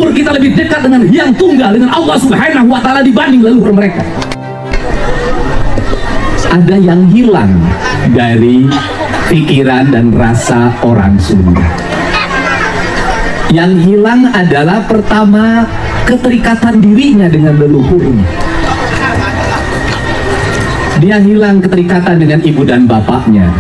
leluhur kita lebih dekat dengan Yang Tunggal, dengan Allah Subhanahu wa Ta'ala dibanding leluhur mereka. Ada yang hilang dari pikiran dan rasa orang Sunda. Yang hilang adalah pertama, keterikatan dirinya dengan leluhurnya. Dia hilang keterikatan dengan ibu dan bapaknya.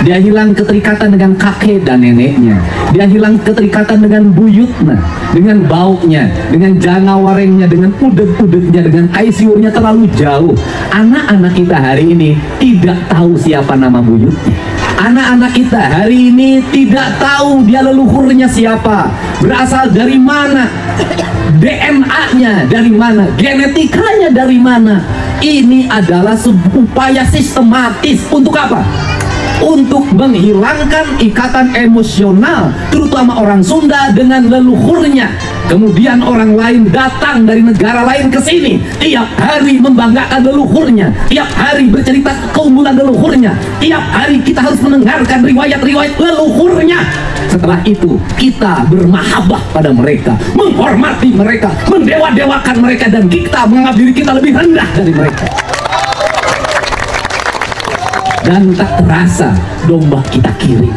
Dia hilang keterikatan dengan kakek dan neneknya. Dia hilang keterikatan dengan buyutnya, dengan bauknya, dengan janawarengnya, dengan udeg-udegnya, dengan kaisyurnya terlalu jauh. Anak-anak kita hari ini tidak tahu siapa nama buyutnya. Anak-anak kita hari ini tidak tahu dia leluhurnya siapa, berasal dari mana, DNA-nya dari mana, genetikanya dari mana. Ini adalah sebuah upaya sistematis untuk apa? Untuk menghilangkan ikatan emosional, terutama orang Sunda dengan leluhurnya. Kemudian orang lain datang dari negara lain ke sini, tiap hari membanggakan leluhurnya, tiap hari bercerita keunggulan leluhurnya, tiap hari kita harus mendengarkan riwayat-riwayat leluhurnya. Setelah itu kita bermahabbah pada mereka, menghormati mereka, mendewa-dewakan mereka, dan kita menganggap diri kita lebih rendah dari mereka. Dan tak terasa domba kita kirim,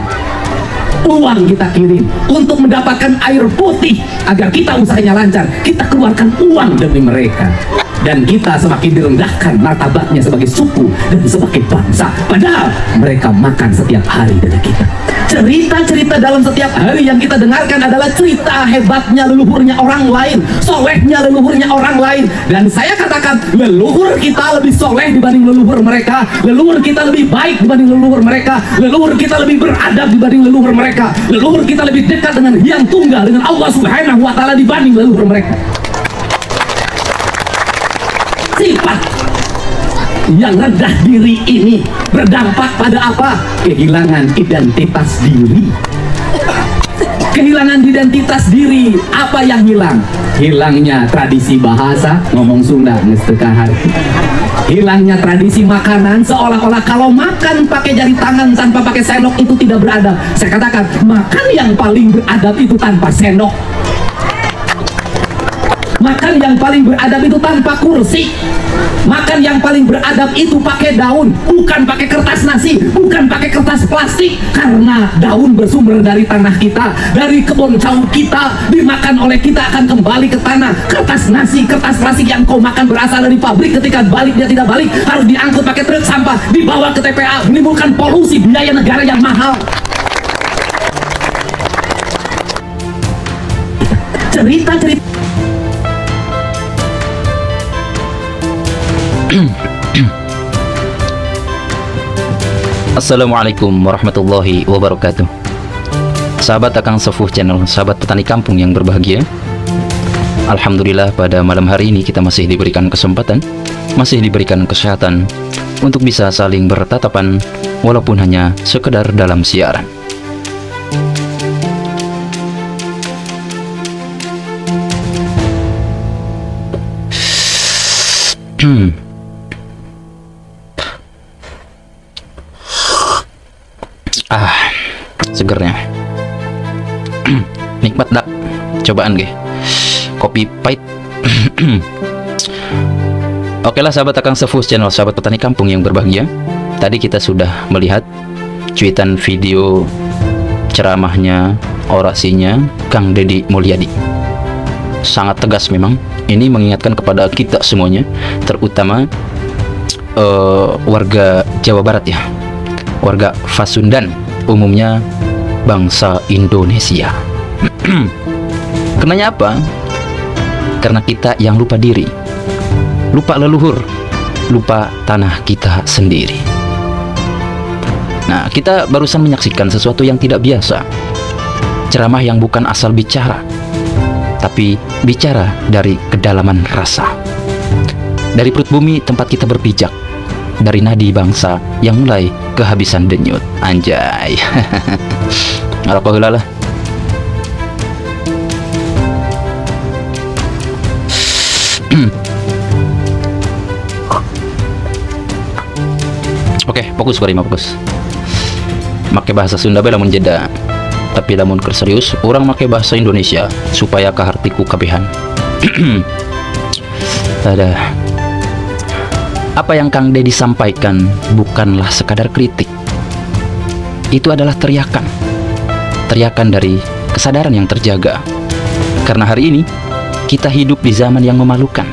uang kita kirim untuk mendapatkan air putih agar kita usahanya lancar. Kita keluarkan uang demi mereka, dan kita semakin direndahkan martabatnya sebagai suku dan sebagai bangsa, padahal mereka makan setiap hari dari kita. Cerita-cerita dalam setiap hari yang kita dengarkan adalah cerita hebatnya leluhurnya orang lain, solehnya leluhurnya orang lain. Dan saya katakan, leluhur kita lebih soleh dibanding leluhur mereka, leluhur kita lebih baik dibanding leluhur mereka, leluhur kita lebih beradab dibanding leluhur mereka, leluhur kita lebih dekat dengan Yang Tunggal, dengan Allah Subhanahu wa Ta'ala dibanding leluhur mereka. Sifat yang rendah diri ini berdampak pada apa? Kehilangan identitas diri. Kehilangan identitas diri. Apa yang hilang? Hilangnya tradisi bahasa, ngomong Sunda ngestekahar. Hilangnya tradisi makanan, seolah-olah kalau makan pakai jari tangan tanpa pakai sendok itu tidak beradab. Saya katakan, makan yang paling beradab itu tanpa sendok. Makan yang paling beradab itu tanpa kursi. Makan yang paling beradab itu pakai daun, bukan pakai kertas nasi, bukan pakai kertas plastik. Karena daun bersumber dari tanah kita, dari kebun jauh kita, dimakan oleh kita akan kembali ke tanah. Kertas nasi, kertas plastik yang kau makan berasal dari pabrik, ketika balik dia tidak balik, harus diangkut pakai truk sampah, dibawa ke TPA, menimbulkan polusi, biaya negara yang mahal. Cerita-cerita Assalamualaikum warahmatullahi wabarakatuh. Sahabat Akang Sepuh Channel, sahabat petani kampung yang berbahagia, alhamdulillah pada malam hari ini kita masih diberikan kesempatan, masih diberikan kesehatan untuk bisa saling bertatapan walaupun hanya sekedar dalam siaran. Segernya nikmat dak, cobaan ge kopi pahit. Oke lah sahabat Akang Sepuh Channel, sahabat petani kampung yang berbahagia, tadi kita sudah melihat cuitan video ceramahnya, orasinya Kang Deddy Mulyadi. Sangat tegas memang, ini mengingatkan kepada kita semuanya, terutama warga Jawa Barat ya, warga Pasundan, umumnya bangsa Indonesia. Kenanya apa? Karena kita yang lupa diri, lupa leluhur, lupa tanah kita sendiri. Nah, kita barusan menyaksikan sesuatu yang tidak biasa. Ceramah yang bukan asal bicara, tapi bicara dari kedalaman rasa. Dari perut bumi tempat kita berpijak, dari nadi bangsa yang mulai kehabisan denyut. Anjay. Alhamdulillah lah. Oke, fokus bari fokus. Make bahasa Sunda bela menjeda. Tapi lamun keur serius, orang make bahasa Indonesia supaya kahartiku kabehan. Ada. Apa yang Kang Dedi sampaikan bukanlah sekadar kritik. Itu adalah teriakan. Teriakan dari kesadaran yang terjaga. Karena hari ini kita hidup di zaman yang memalukan.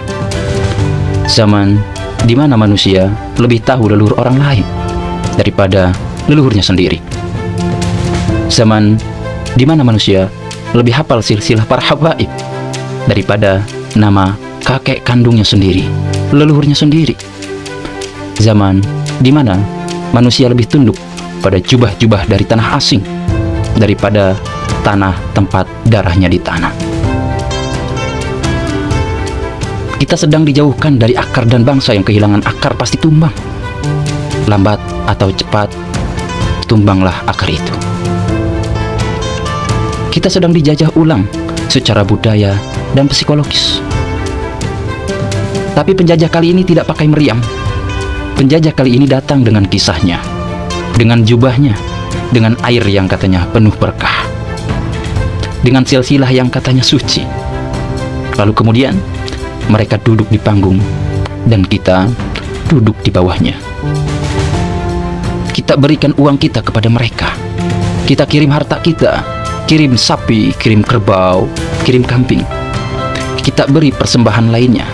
Zaman di mana manusia lebih tahu leluhur orang lain daripada leluhurnya sendiri. Zaman di mana manusia lebih hafal silsilah para habaib daripada nama kakek kandungnya sendiri, leluhurnya sendiri. Zaman di mana manusia lebih tunduk pada jubah-jubah dari tanah asing daripada tanah tempat darahnya di tanah. Kita sedang dijauhkan dari akar, dan bangsa yang kehilangan akar pasti tumbang. Lambat atau cepat, tumbanglah akar itu. Kita sedang dijajah ulang secara budaya dan psikologis. Tapi penjajah kali ini tidak pakai meriam. Penjajah kali ini datang dengan kisahnya, dengan jubahnya, dengan air yang katanya penuh berkah, dengan silsilah yang katanya suci. Lalu kemudian mereka duduk di panggung dan kita duduk di bawahnya. Kita berikan uang kita kepada mereka. Kita kirim harta kita, kirim sapi, kirim kerbau, kirim kambing. Kita beri persembahan lainnya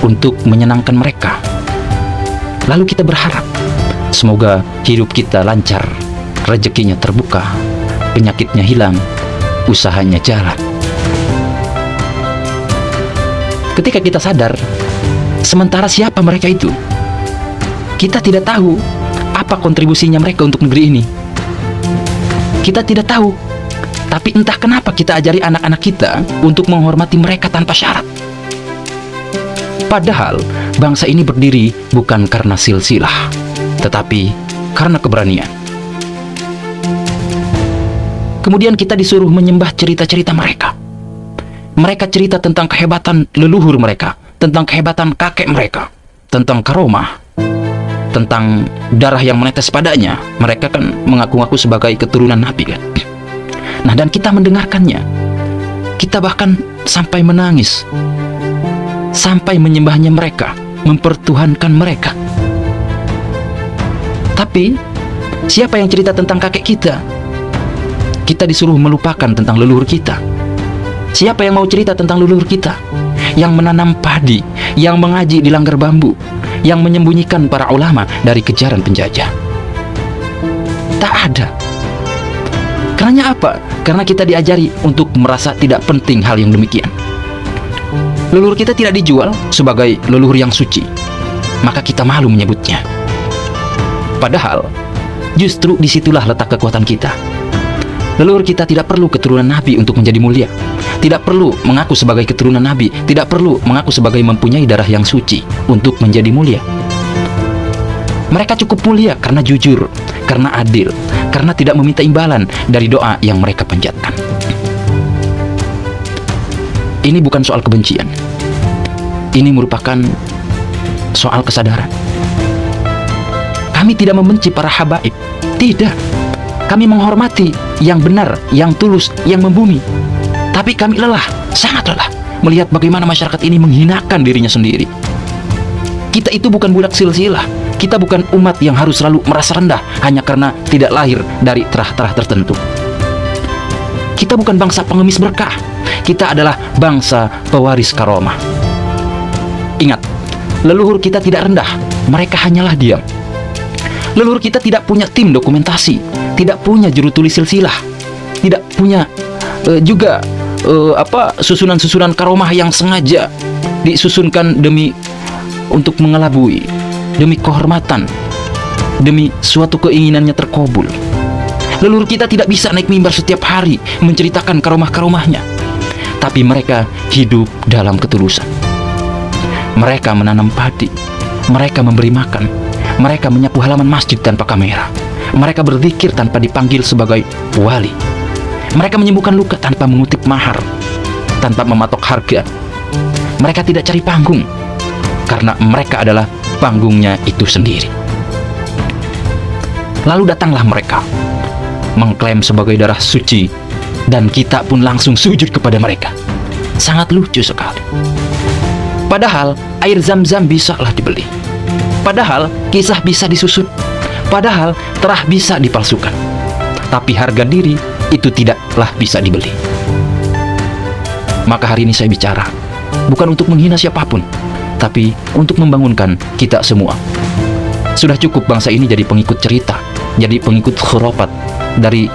untuk menyenangkan mereka. Lalu kita berharap semoga hidup kita lancar, rezekinya terbuka, penyakitnya hilang, usahanya jalan. Ketika kita sadar, sementara siapa mereka itu? Kita tidak tahu apa kontribusinya mereka untuk negeri ini. Kita tidak tahu. Tapi entah kenapa kita ajari anak-anak kita untuk menghormati mereka tanpa syarat. Padahal bangsa ini berdiri bukan karena silsilah, tetapi karena keberanian. Kemudian kita disuruh menyembah cerita-cerita mereka. Mereka cerita tentang kehebatan leluhur mereka, tentang kehebatan kakek mereka, tentang karomah, tentang darah yang menetes padanya. Mereka kan mengaku-ngaku sebagai keturunan Nabi kan. Nah, dan kita mendengarkannya. Kita bahkan sampai menangis, sampai menyembahnya mereka, mempertuhankan mereka. Tapi siapa yang cerita tentang kakek kita? Kita disuruh melupakan tentang leluhur kita. Siapa yang mau cerita tentang leluhur kita? Yang menanam padi, yang mengaji di langgar bambu, yang menyembunyikan para ulama dari kejaran penjajah. Tak ada. Karena apa? Karena kita diajari untuk merasa tidak penting hal yang demikian. Leluhur kita tidak dijual sebagai leluhur yang suci, maka kita malu menyebutnya. Padahal justru disitulah letak kekuatan kita. Leluhur kita tidak perlu keturunan Nabi untuk menjadi mulia, tidak perlu mengaku sebagai keturunan Nabi, tidak perlu mengaku sebagai mempunyai darah yang suci untuk menjadi mulia. Mereka cukup mulia karena jujur, karena adil, karena tidak meminta imbalan dari doa yang mereka panjatkan. Ini bukan soal kebencian. Ini merupakan soal kesadaran. Kami tidak membenci para habaib. Tidak. Kami menghormati yang benar, yang tulus, yang membumi. Tapi kami lelah, sangat lelah melihat bagaimana masyarakat ini menghinakan dirinya sendiri. Kita itu bukan budak silsilah. Kita bukan umat yang harus selalu merasa rendah hanya karena tidak lahir dari terah-terah tertentu. Kita bukan bangsa pengemis berkah. Kita adalah bangsa pewaris karomah. Ingat, leluhur kita tidak rendah. Mereka hanyalah diam. Leluhur kita tidak punya tim dokumentasi, tidak punya juru tulis silsilah, tidak punya juga susunan-susunan karomah yang sengaja disusunkan demi untuk mengelabui, demi kehormatan, demi suatu keinginannya terkabul. Leluhur kita tidak bisa naik mimbar setiap hari menceritakan karomah-karomahnya, tapi mereka hidup dalam ketulusan. Mereka menanam padi, mereka memberi makan, mereka menyapu halaman masjid tanpa kamera, mereka berzikir tanpa dipanggil sebagai wali, mereka menyembuhkan luka tanpa mengutip mahar, tanpa mematok harga. Mereka tidak cari panggung, karena mereka adalah panggungnya itu sendiri. Lalu datanglah mereka mengklaim sebagai darah suci, dan kita pun langsung sujud kepada mereka. Sangat lucu sekali. Padahal air Zam-Zam bisalah dibeli. Padahal kisah bisa disusun. Padahal terah bisa dipalsukan. Tapi harga diri itu tidaklah bisa dibeli. Maka hari ini saya bicara bukan untuk menghina siapapun, tapi untuk membangunkan kita semua. Sudah cukup bangsa ini jadi pengikut cerita, jadi pengikut khurafat dari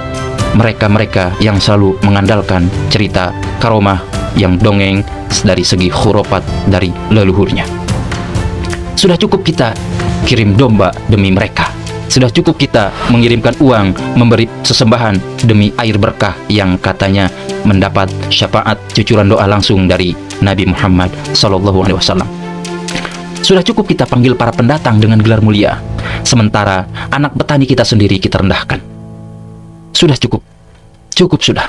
mereka-mereka yang selalu mengandalkan cerita karomah yang dongeng dari segi khurafat dari leluhurnya. Sudah cukup kita kirim domba demi mereka. Sudah cukup kita mengirimkan uang, memberi sesembahan demi air berkah yang katanya mendapat syafaat cucuran doa langsung dari Nabi Muhammad SAW. Sudah cukup kita panggil para pendatang dengan gelar mulia, sementara anak petani kita sendiri kita rendahkan. Sudah cukup. Cukup sudah.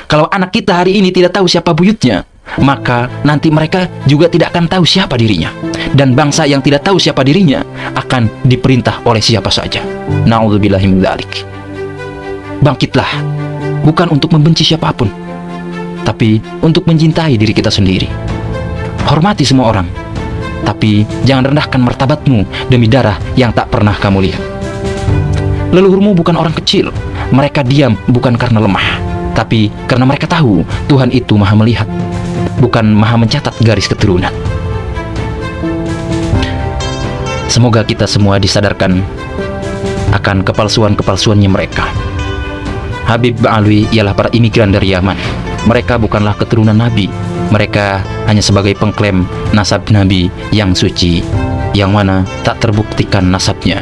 Kalau anak kita hari ini tidak tahu siapa buyutnya, maka nanti mereka juga tidak akan tahu siapa dirinya. Dan bangsa yang tidak tahu siapa dirinya akan diperintah oleh siapa saja. Na'udzubillahi min dzalik. Bangkitlah, bukan untuk membenci siapapun, tapi untuk mencintai diri kita sendiri. Hormati semua orang, tapi jangan rendahkan martabatmu demi darah yang tak pernah kamu lihat. Leluhurmu bukan orang kecil. Mereka diam bukan karena lemah, tapi karena mereka tahu Tuhan itu maha melihat, bukan maha mencatat garis keturunan. Semoga kita semua disadarkan akan kepalsuan-kepalsuannya mereka. Habib Ba'alwi ialah para imigran dari Yaman. Mereka bukanlah keturunan Nabi. Mereka hanya sebagai pengklaim nasab Nabi yang suci, yang mana tak terbuktikan nasabnya.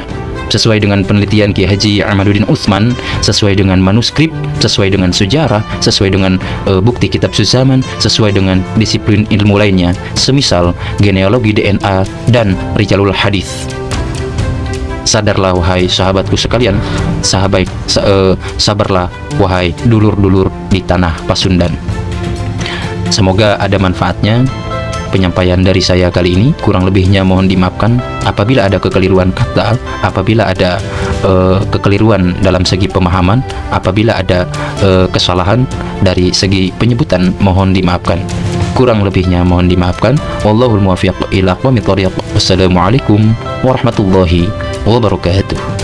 Sesuai dengan penelitian Kiai Haji Ahmaduddin Utsman, sesuai dengan manuskrip, sesuai dengan sejarah, sesuai dengan bukti kitab Suzaman, sesuai dengan disiplin ilmu lainnya, semisal genealogi DNA dan rijalul hadis. Sadarlah wahai sahabatku sekalian, sabarlah wahai dulur-dulur di tanah Pasundan. Semoga ada manfaatnya penyampaian dari saya kali ini. Kurang lebihnya mohon dimaafkan apabila ada kekeliruan kata, apabila ada kekeliruan dalam segi pemahaman, apabila ada kesalahan dari segi penyebutan, mohon dimaafkan. Kurang lebihnya mohon dimaafkan. Wallahul muwaffiq ila aqwamit thoriq. Wassalamualaikum warahmatullahi wabarakatuh.